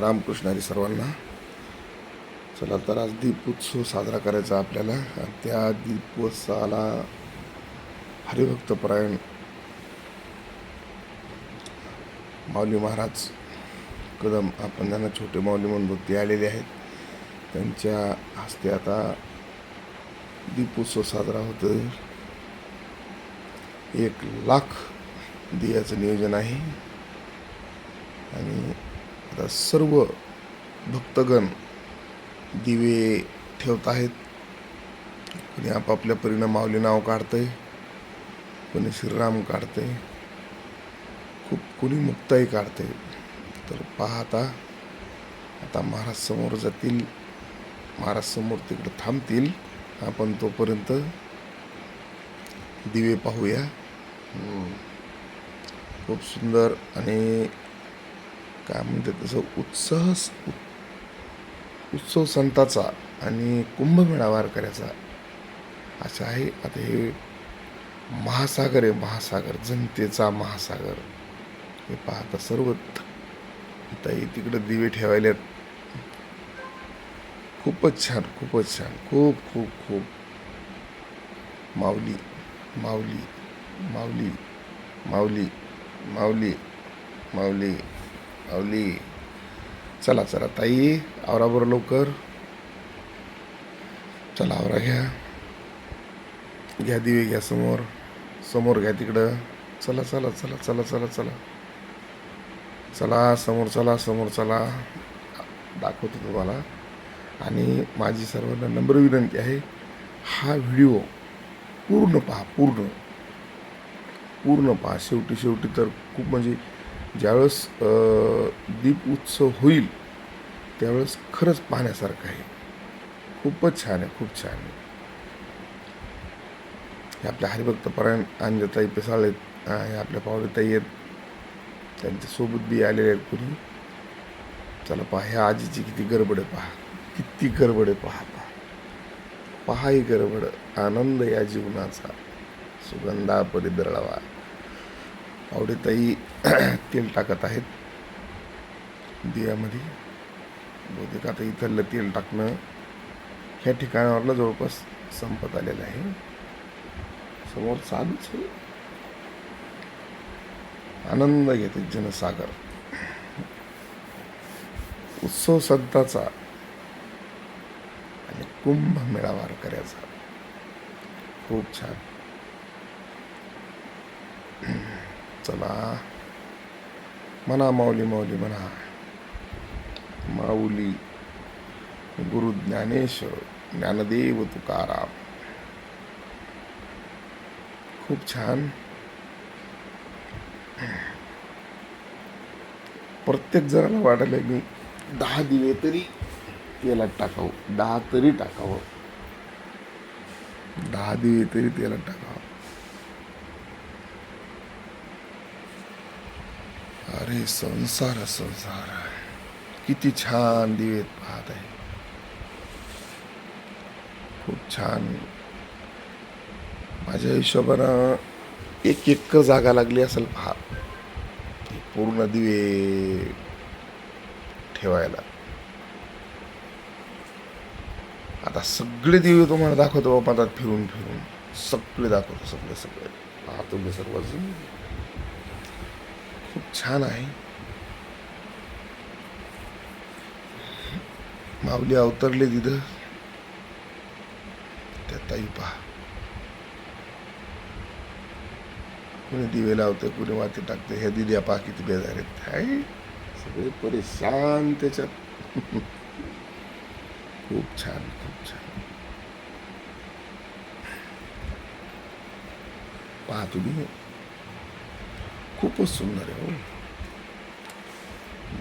रामकृष्ण हरी सर्वांना. चला तर आज दीपोत्सव साजरा करायचा आपल्याला. त्या दीपोत्सवाला हरिभक्तपरायण माऊली महाराज कदम, आपण त्यांना छोटे माऊली म्हणतो, ते आलेले आहेत. त्यांच्या हस्ते आता दीपोत्सव साजरा होतो. 1,00,000 दियाचं नियोजन आहे आणि आता सर्व भक्तगण दिवे ठेवत आहेत. कोणी आपापल्या परीनं माऊली नाव काढतंय, कोणी श्रीराम काढतंय, खूप कोणी मुक्ताई काढतंय. तर पाहता आता महाराज समोर जातील, महाराज समोर तिकडे थांबतील, आपण तोपर्यंत दिवे पाहूया. खूप सुंदर आणि काय म्हणते तसं उत्सव संताचा आणि कुंभमेळा वारकऱ्याचा असा आहे. आता हे महासागर आहे, महासागर, जनतेचा महासागर. हे पाहता सर्व ताई तिकडे दिवे ठेवायला खूपच छान, खूपच छान, खूप खूप खूप. माऊली माऊली माऊली माऊली माऊली माऊली माऊली. चला चला ताई, आवरा बरं लवकर. चला आवरा, घ्या घ्या दिवे, घ्या समोर समोर, घ्या तिकडं. चला चला चला चला चला चला चला समोर, चला समोर, चला दाखवतो तुम्हाला. आणि माझी सर्वांना नम्र विनंती आहे, हा व्हिडिओ पूर्ण पहा, पूर्ण पूर्ण पहा. शेवटी तर खूप म्हणजे ज्यावेळेस दीप उत्सव होईल त्यावेळेस खरंच पाहण्यासारखं आहे. खूपच छान आहे, खूप छान आहे. हे आपल्या हरिभक्तपरायण अंजताई पेसाळे, हे आपल्या पावलेताई आहेत, त्यांच्यासोबत बी आलेले आहेत कुणी. चला पहा, ह्या आजीची किती गडबड आहे, पहा किती गडबड आहे, पहा पहा पहा ही गडबड. आनंद या जीवनाचा सुगंधा परिदळावा. पावडेताई तेल टाकत आहेत दिव्यामध्ये. बहुतेक आता इथलं तेल टाकणं ह्या ठिकाणावरला जवळपास संपत आलेलं आहे. समोर चालूच आहे. आनंद घेते जनसागर, उत्सव संताचा आणि कुंभमेळा वारकऱ्याचा. खूप छान. चला म्हणा माऊली माऊली म्हणा. माऊली गुरु ज्ञानेश्वर ज्ञानदेव तुकाराम. खूप छान. प्रत्येक जणाला वाटायला मी 10 दिवे तरी तेलात टाकावं, 10 तरी टाकावं, 10 दिवे तरी तेलात टाकावं. अरे संसार संसार, किती छान दिवे पाहत आहे. खूप छान. माझ्या हिशोबानं 1 एकर जागा लागली असेल पहा पूर्ण दिवे ठेवायला. आता सगळे दिवे तुम्हाला दाखवतो बाबा, आता फिरून फिरून सगळे दाखवतो, सगळे सगळे पहा तुम्ही सर्वजण. खूप छान आहे. माऊली अवतरले तिथं. त्या ताई पहा, कुणी दिवे लावते, कुणी माती टाकते. ह्या दिद्या पहा किती बेजार आहेत, सगळे परेशान त्याच्यात. खूप छान, खूप छान. पहा तुम्ही, खूपच सुंदर आहे. हो,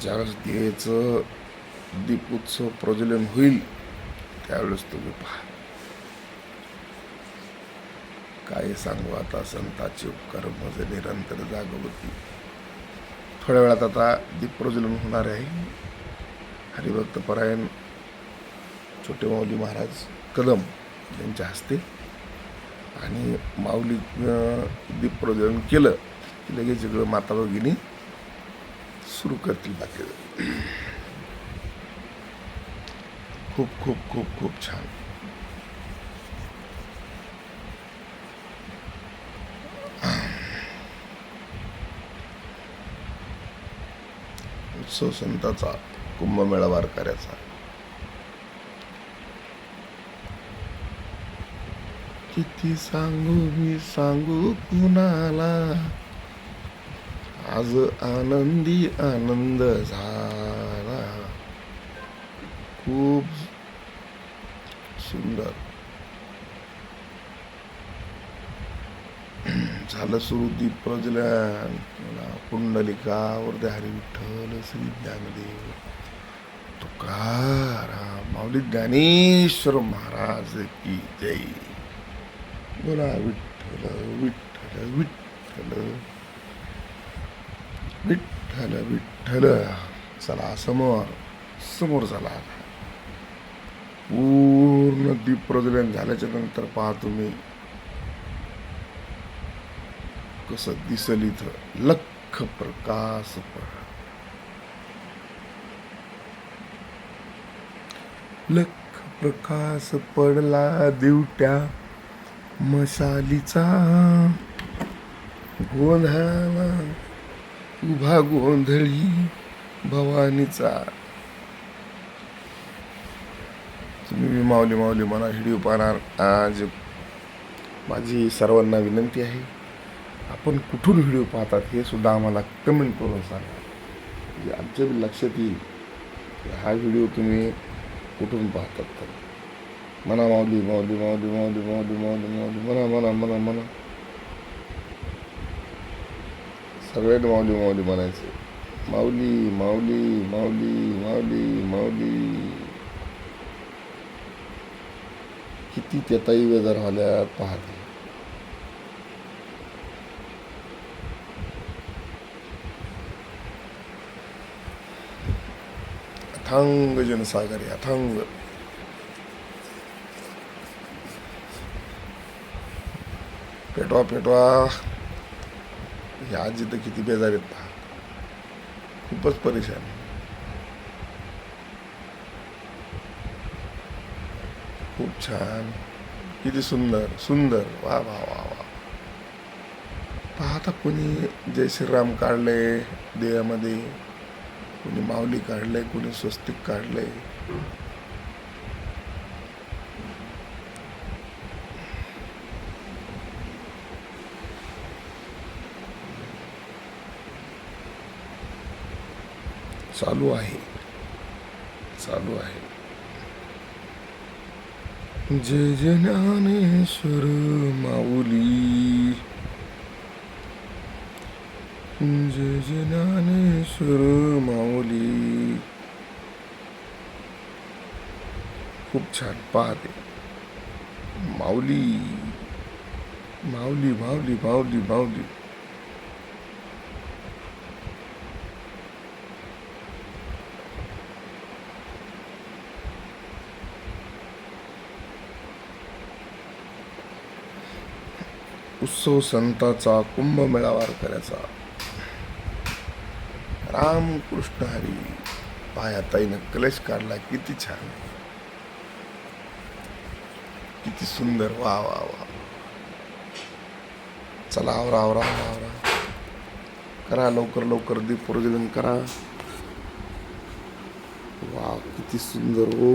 ज्यावेळेस दिवेचं दीपोत्सव प्रज्वलन होईल त्यावेळेस तुम्ही पहा. काय सांगू आता, संतांचे उपकार माझे निरंतर जागवती. थोड्या वेळात आता दीप प्रज्वलन होणार आहे. हरिभक्तपरायण छोटे माऊली महाराज कदम यांच्या हस्ते. आणि माऊली दीप प्रज्वलन केलं की लगेच सगळं माता भगिनी सुरू करतील बाकी. खूप खूप खूप खूप छान. उत्सव संताचा, कुंभमेळा वारकऱ्याचा. किती सांगू मी सांगू कुणाला, आज आनंदी आनंद झाला. खूप सुंदर झालं सुरू दीप प्रज्वलन. पुंडलिका वरदे हरी विठ्ठल श्री ज्ञानदेव तुकाराम माऊली ज्ञानेश्वर महाराज की जय. बोला विठ्ठल विठ्ठल विठ्ठल विठ्ठल विठ्ठल. चला समोर समोर चला. पूर्ण दीप प्रज्वलन झाल्याच्या नंतर पहा तुम्ही कसं दिसल इथं लख प्रकाश पडला. लख प्रकाश पडला दिवट्या मशालीचा. गोंधळाला उभा गोंधळी भवानीचा. तुम्ही माऊली माऊली म्हणा, व्हिडिओ पाहणार. आज माझी सर्वांना विनंती आहे, आपण कुठून व्हिडिओ पाहतात हे सुद्धा आम्हाला कमेंट करून सांगा, म्हणजे आमच्या बी लक्षात येईल की हा व्हिडिओ तुम्ही कुठून पाहतात. तर म्हणा माऊली माऊली माऊली माऊली माऊली माऊली माऊली म्हणा म्हणा म्हणा म्हणा. सगळ्यांनी माऊली माऊली म्हणायचं. माऊली माऊली माऊली माऊली माऊली. किती त्याताई वेदर झाल्या पाहते. अथांग जनसागर आहे, अथांग. पेटवा पेटवा. हे आजी तर किती बेजार आहेत पहा, खूपच परेशान. खूप छान, किती सुंदर सुंदर. वा वा वा वा. पाहता कोणी जय श्रीराम काढले देवामध्ये, कोणी माऊली काढले, कोणी स्वस्तिक काढले. चालू आहे चालू आहे. जय जय ज्ञानेश्वर माऊली, जय जय ज्ञानेश्वर माऊली. खूप छान पाहते. माऊली माऊली माऊली माऊली माऊली. उत्सव संताचा, कुंभमेळा वारकऱ्याचा. रामकृष्ण हरी. पाया ताईनं कलश काढला, किती छान, किती सुंदर. वा वा वा. चला आवरा आवरा आवरा करा, लवकर लवकर दीप प्रज्वलन करा. वा किती सुंदर. ओ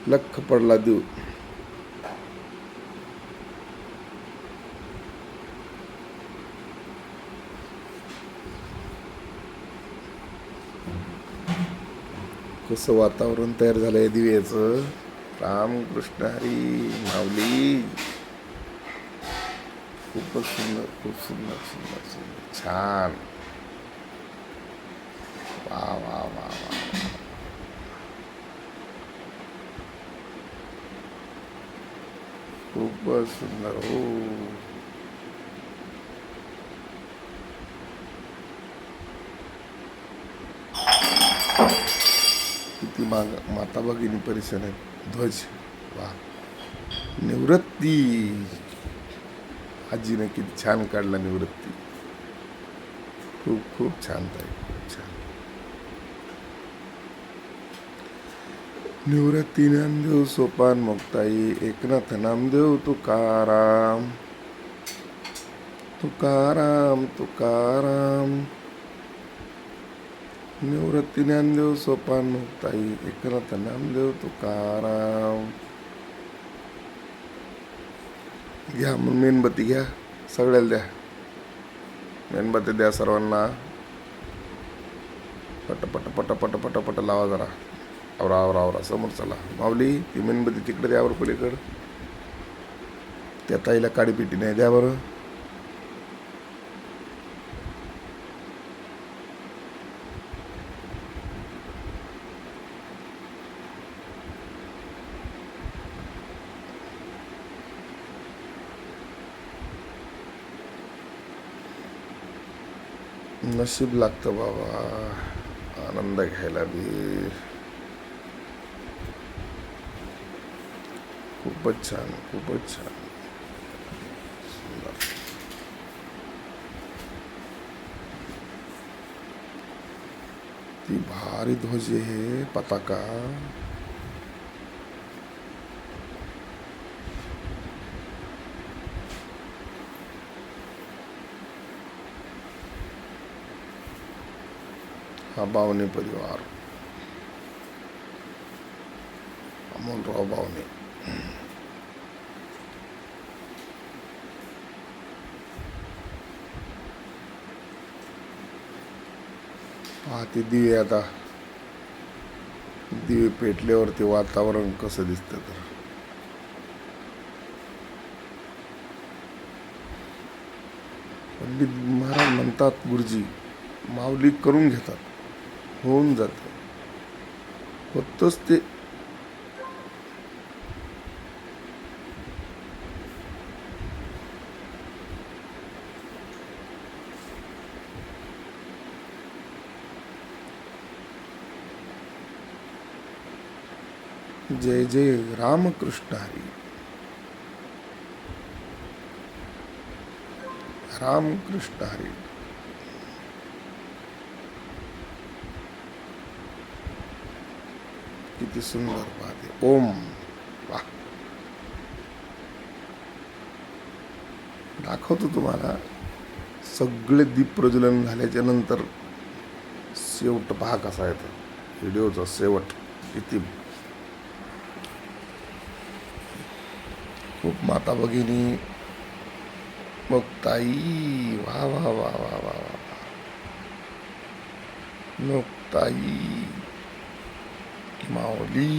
लख पडला देव. कसं वातावरण तयार झालंय दिव्याचं. रामकृष्ण हरी माऊली. खूपच सुंदर, खूप सुंदर सुंदर सुंदर छान. वा वा वा वा. खूपच सुंदर. हो किती माता भगिनी परिसर आहेत. ध्वज. वा. निवृत्ती. आजीने किती छान काढला निवृत्ती. खूप खूप छान ताई, खूप छान. निवृत्ती ज्ञानदेव सोपान मुक्ताई एकनाथ नामदेव तुकाराम. तुकाराम तुकाराम. निवृत्ती ज्ञानदेव सोपान मुक्ताई एकनाथ नामदेव तुकाराम. घ्या मग मेणबत्ती घ्या, सगळ्याला द्या मेणबत्ती, द्या सर्वांना. पट पट पट पट पट पट लावा जरा. आवरा आवरा आवरा, समोर चला. माऊली ती मेणबत्ती तिकडे द्यावर पलीकडं. त्या ताईला काडी पिटी नाही, द्या बरं. नशीब लागतं बाबा आनंद घ्यायला बी. खूपच छान, खूपच छान. सुंदर. ती भारी ध्वज आहे, पताका. हा बावणे परिवार, अमोलराव बावणे. पाहते दिवे आता, दिवे पेटल्यावरती वातावरण कसं दिसतं तर. पंडित महाराज म्हणतात, गुरुजी माऊली करून घेतात, होऊन जातं, होतच ते. जय जय रामकृष्ण हरी. रामकृष्ण हरी. किती सुंदर पाहते. ओम. वाह. दाखवतो तुम्हाला. सगळे दीप प्रज्वलन झाल्याच्या नंतर शेवट पहा कसा येतो व्हिडिओचा शेवट. किती खूप माता भगिनी मुक्ताई. वा वा वा वा वा वा. मुक्ताई माऊली.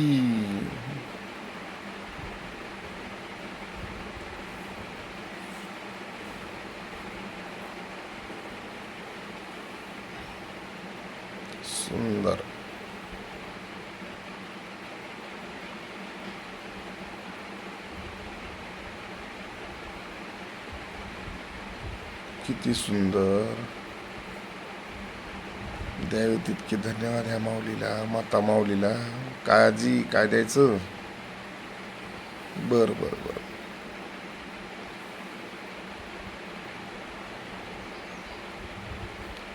सुंदर. किती सुंदर. द्यावे तितके धन्यवाद ह्या माऊलीला, माता माऊलीला. काळजी काय द्यायचं. बर बर बर.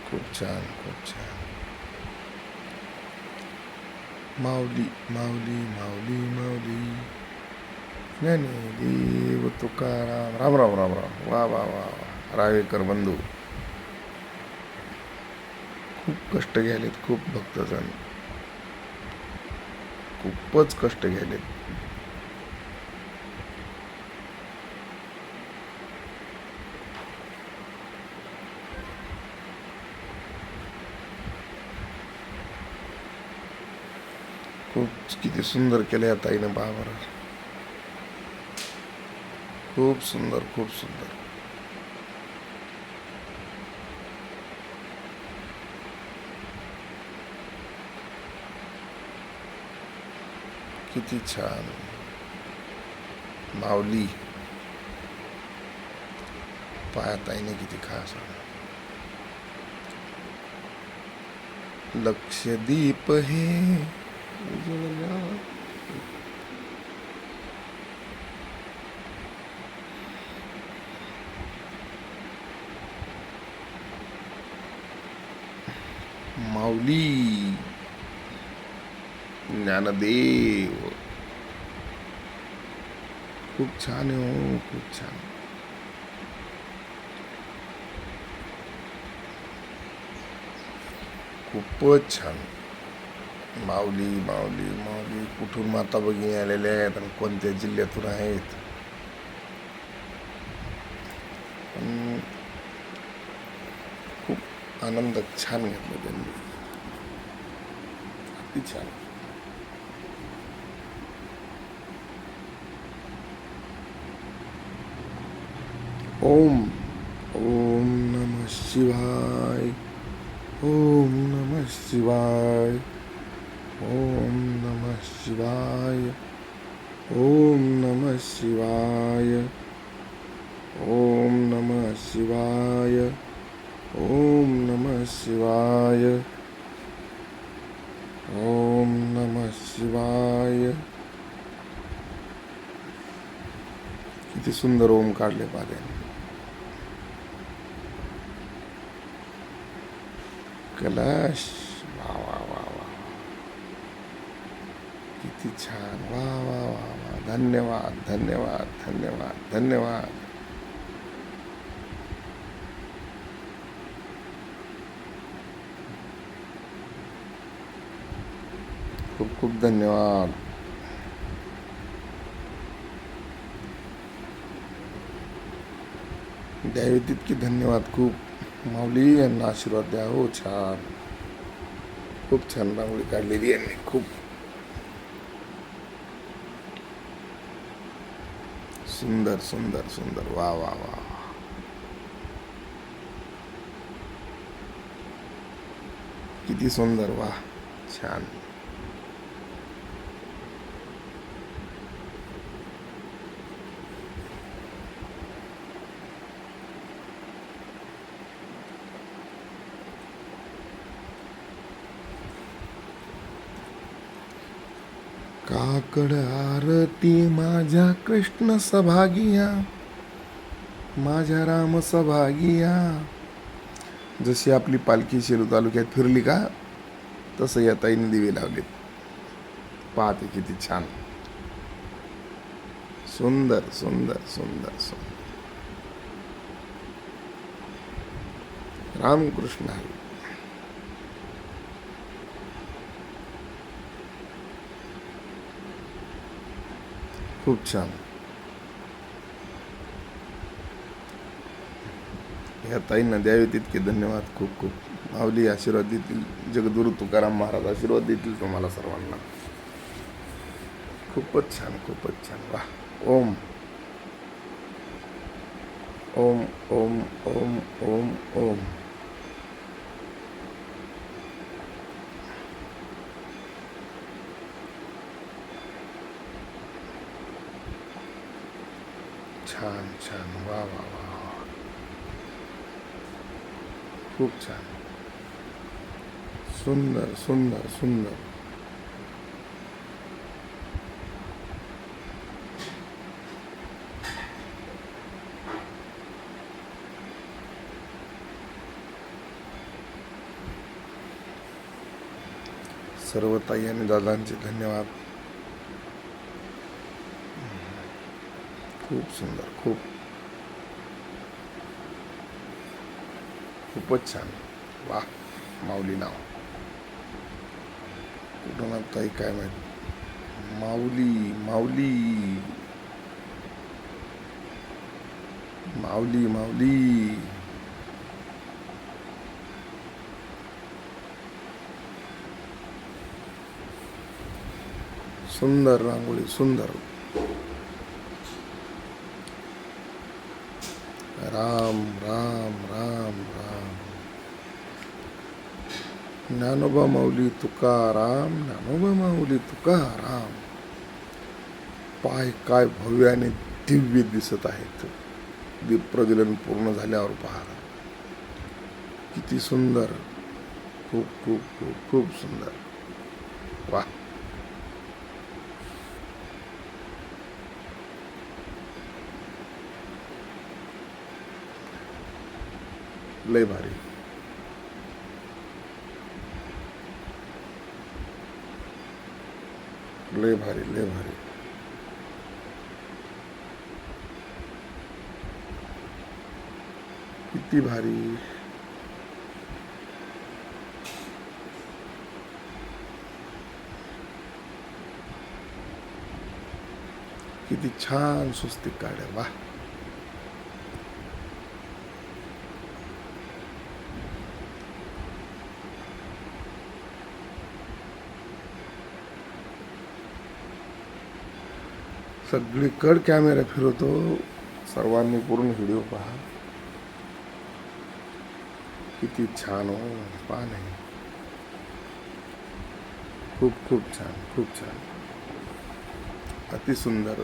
खूप छान, खूप छान. माऊली माऊली माऊली माऊली. ज्ञानदेव तुकाराम. राम राम राम राम. वा वा वा वा. रावेकर बंधू खूप कष्ट घ्यायलेत, खूप भक्तजण खूपच कष्ट घ्यायलेत. खूप किती सुंदर केले आता ताईनं बाबर. खूप सुंदर, खूप सुंदर. किती छान. माऊली पायात आईने किती खास. लक्षदीप हे उजळला. माऊली ज्ञानदेव. खूप छान आहे हो, खूप छान. खूपच छान. माऊली माऊली माऊली कुठून माता भगिनी आलेल्या आहेत आणि कोणत्या जिल्ह्यातून आहेत. पण खूप आनंद छान घेतला त्यांनी. किती छान. ओम ओम नमः शिवाय. ओम नमः शिवाय. ओम नमः शिवाय. ओम नमः शिवाय. ओम नमः शिवाय. ओम नमः शिवाय. ओम नमः शिवाय. किती सुंदर ओम काढले पाहिजे. कलश. वा वा वा वा. किती छान. वा वा वा वा. धन्यवाद धन्यवाद धन्यवाद धन्यवाद. खूप खूप धन्यवाद. द्यावे तितके धन्यवाद. खूप. माऊली यांना आशीर्वाद द्या हो. छान. खूप छान रांगोळी काढलेली यांनी. खूप सुंदर सुंदर सुंदर. वा वा वा. किती सुंदर. वा छान. काकड आरती माझ्या कृष्ण सभागिया, माझ्या राम सभागिया. जशी आपली पालखी शेलू तालुक्यात फिरली का, तसं या ताईने दिवे लावलेत. पाहते किती छान. सुंदर सुंदर सुंदर सुंदर. रामकृष्ण हरी. खूप छान. या ताईंना द्यावे तितके धन्यवाद. खूप खूप. माऊली आशीर्वाद देतील. जगद्गुरु तुकाराम महाराज आशीर्वाद देतील तुम्हाला सर्वांना. खूपच छान खूपच छान. वा. ओम ओम ओम ओम ओम ओम. छान छान. वा वा वा. खूप छान. सुंदर सुंदर सुंदर. सर्व ताई आणि दादांचे धन्यवाद. खूप सुंदर. खूपच छान. वा. माऊली नाव कुठून ताई काय माहिती. माऊली माऊली माऊली माऊली. सुंदर रांगोळी. सुंदर. राम राम राम राम. ज्ञानोबा माऊली तुकाराम. ज्ञानोबा माऊली तुकाराम. पाय काय भव्य आणि दिव्य दिसत आहेत. दीप प्रज्वलन पूर्ण झाल्यावर पहा किती सुंदर. खूप खूप खूप खूप सुंदर. वा. लय भारी. लय भारी लय भारी. किती भारी. किती छान सुस्थिक गाड्या. वा. सगळीकडे कॅमेरा फिरवतो. सर्वांनी पूर्ण व्हिडिओ पहा. किती छान हो. पहा नाही. खूप खूप छान. खूप छान. अति सुंदर.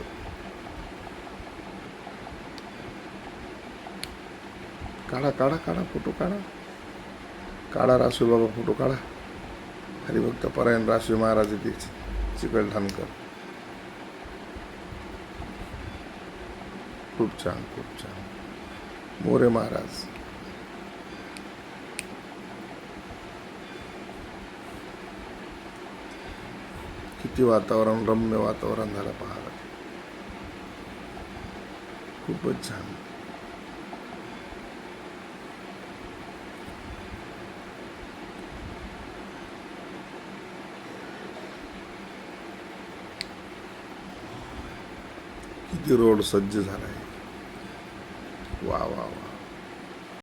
काढा काढा काढा फोटो काढा. काढा रासू बाबा फोटो काढा. हरिभक्त परायण रासू महाराज येते चिकलठाणकर. खूप छान खूप छान. मोरे महाराज. किती वातावरण रम्य वातावरण झालं पहा. खूपच छान. किती रोड सज्ज झालाय. वा वा